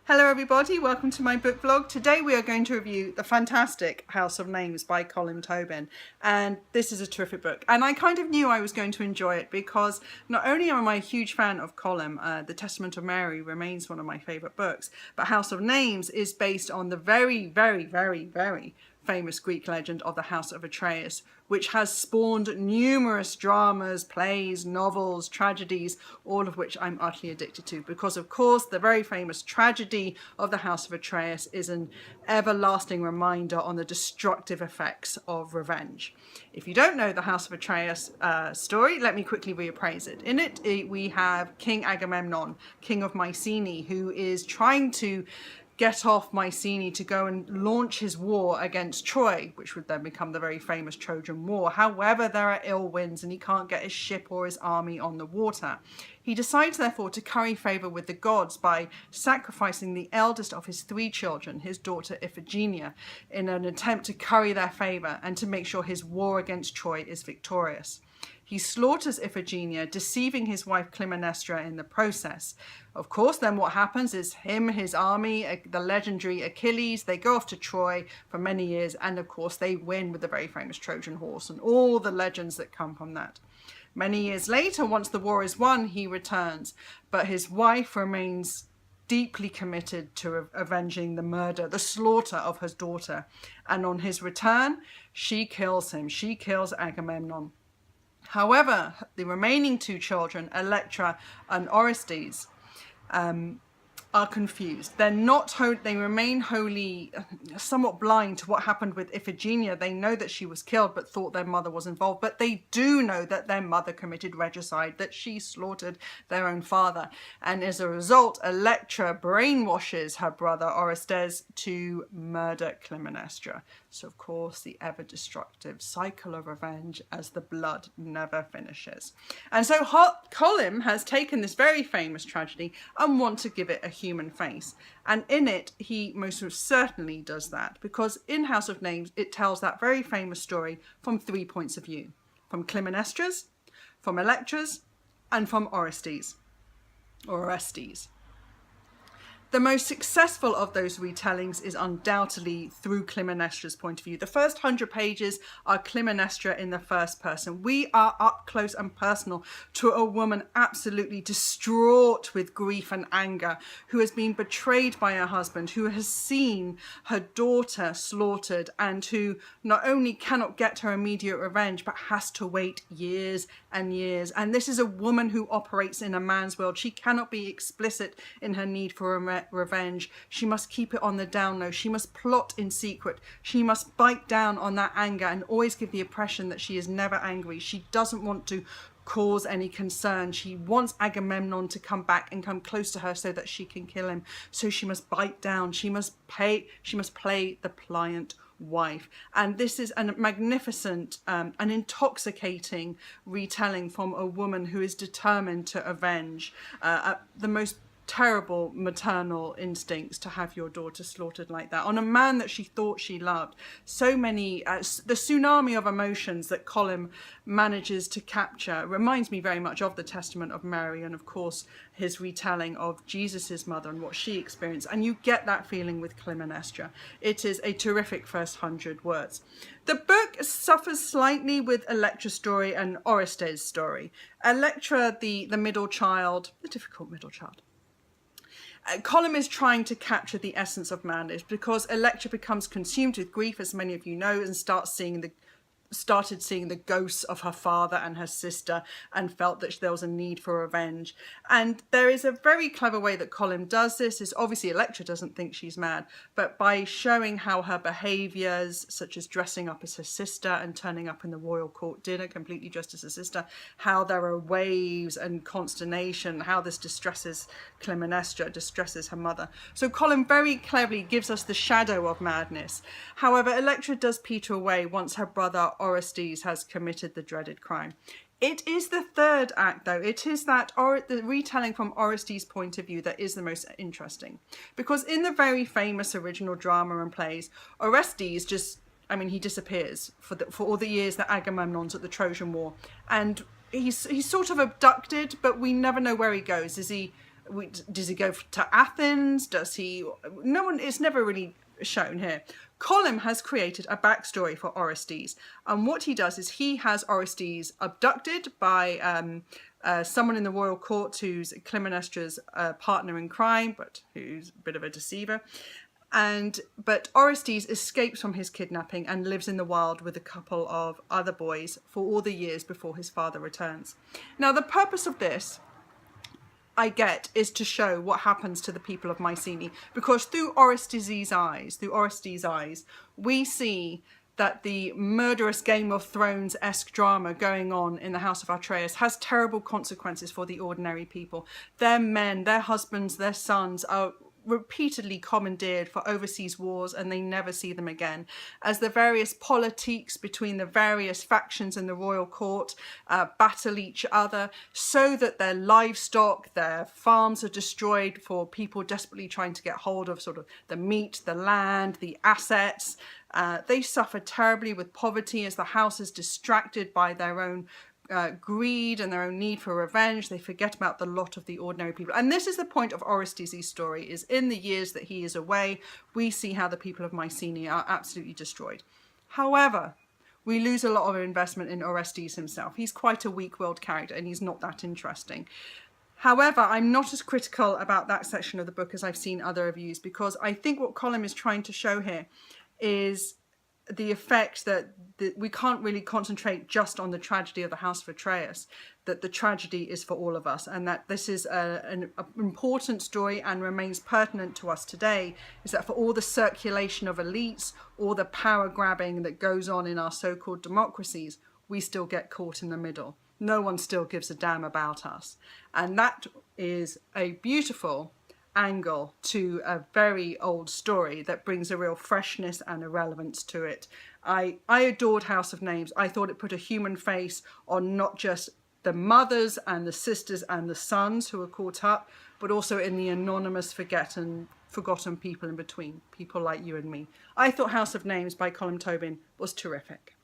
Hello everybody, welcome to my book vlog. Today we are going to review the fantastic House of Names by Colm Toibin, and this is a terrific book, and I kind of knew I was going to enjoy it because not only am I a huge fan of Colm, The Testament of Mary remains one of my favourite books, but House of Names is based on the very famous Greek legend of the House of Atreus, which has spawned numerous dramas, plays, novels, tragedies, all of which I'm utterly addicted to because, of course, the very famous tragedy of the House of Atreus is an everlasting reminder on the destructive effects of revenge. If you don't know the House of Atreus story, let me quickly reappraise it. In it, we have King Agamemnon, king of Mycenae, who is trying to get off Mycenae to go and launch his war against Troy, which would then become the very famous Trojan War. However, there are ill winds and he can't get his ship or his army on the water. He decides, therefore, to curry favour with the gods by sacrificing the eldest of his 3 children, his daughter Iphigenia, in an attempt to curry their favour and to make sure his war against Troy is victorious. He slaughters Iphigenia, deceiving his wife Clytemnestra in the process. Of course, then what happens is him, his army, the legendary Achilles, they go off to Troy for many years, and of course they win with the very famous Trojan horse and all the legends that come from that. Many years later, once the war is won, he returns, but his wife remains deeply committed to avenging the murder, the slaughter of his daughter. And on his return, she kills him. She kills Agamemnon. However, the remaining 2 children, Electra and Orestes, are confused. They remain wholly, somewhat blind to what happened with Iphigenia. They know that she was killed but thought their mother was involved, but they do know that their mother committed regicide, that she slaughtered their own father. And as a result, Electra brainwashes her brother Orestes to murder Clytemnestra. So of course, the ever-destructive cycle of revenge as the blood never finishes. And so Colm has taken this very famous tragedy and wants to give it a human face. And in it, he most certainly does that, because in House of Names, it tells that very famous story from 3 points of view. From Clytemnestra's, from Electra's, and from Orestes, or Orestes. The most successful of those retellings is undoubtedly through Clytemnestra's point of view. The first 100 pages are Clytemnestra in the first person. We are up close and personal to a woman absolutely distraught with grief and anger, who has been betrayed by her husband, who has seen her daughter slaughtered, and who not only cannot get her immediate revenge, but has to wait years and years. And this is a woman who operates in a man's world. She cannot be explicit in her need for revenge. She must keep it on the down low. She must plot in secret. She must bite down on that anger and always give the impression that she is never angry. She doesn't want to cause any concern. She wants Agamemnon to come back and come close to her so that she can kill him. So she must bite down. She must play the pliant wife. And this is a magnificent, an intoxicating retelling from a woman who is determined to avenge the most terrible maternal instincts to have your daughter slaughtered like that on a man that she thought she loved. So many, the tsunami of emotions that Colm manages to capture reminds me very much of the Testament of Mary, and of course his retelling of Jesus's mother and what she experienced, and you get that feeling with Clytemnestra. It is a terrific first 100 words. The book suffers slightly with Electra's story and Orestes' story. Electra, the middle child, the difficult middle child. Colm is trying to capture the essence of madness because Electra becomes consumed with grief, as many of you know, and started seeing the ghosts of her father and her sister, and felt that there was a need for revenge. And there is a very clever way that Colm does this. Is obviously Electra doesn't think she's mad, but by showing how her behaviours, such as dressing up as her sister and turning up in the royal court dinner completely dressed as her sister, how there are waves and consternation, how this distresses Clytemnestra, distresses her mother. So Colm very cleverly gives us the shadow of madness. However, Electra does peter away once her brother Orestes has committed the dreaded crime. It is the third act, though. It is the retelling from Orestes' point of view that is the most interesting. Because in the very famous original drama and plays, Orestes he disappears for all the years that Agamemnon's at the Trojan War. And he's sort of abducted, but we never know where he goes. Is he Does he go to Athens? Does he? No one. It's never really shown here. Colm has created a backstory for Orestes, and what he does is he has Orestes abducted by someone in the royal court who's Clytemnestra's partner in crime, but who's a bit of a deceiver. But Orestes escapes from his kidnapping and lives in the wild with a couple of other boys for all the years before his father returns. Now, the purpose of this, I get, is to show what happens to the people of Mycenae, because through Orestes' eyes, we see that the murderous Game of Thrones-esque drama going on in the House of Atreus has terrible consequences for the ordinary people. Their men, their husbands, their sons are repeatedly commandeered for overseas wars, and they never see them again, as the various politiques between the various factions in the royal court battle each other, so that their livestock, their farms are destroyed for people desperately trying to get hold of sort of the meat, the land, the assets. They suffer terribly with poverty as the house is distracted by their own greed and their own need for revenge. They forget about the lot of the ordinary people. And this is the point of Orestes' story, is in the years that he is away, we see how the people of Mycenae are absolutely destroyed. However, we lose a lot of investment in Orestes himself. He's quite a weak-willed character and he's not that interesting. However, I'm not as critical about that section of the book as I've seen other reviews, because I think what Colm is trying to show here is the effect that we can't really concentrate just on the tragedy of the House of Atreus, that the tragedy is for all of us, and that this is an important story and remains pertinent to us today, is that for all the circulation of elites, all the power grabbing that goes on in our so-called democracies, we still get caught in the middle. No one still gives a damn about us. And that is a beautiful angle to a very old story that brings a real freshness and a relevance to it. I adored House of Names. I thought it put a human face on not just the mothers and the sisters and the sons who are caught up, but also in the anonymous forgotten people in between, people like you and me. I thought House of Names by Colm Toibin was terrific.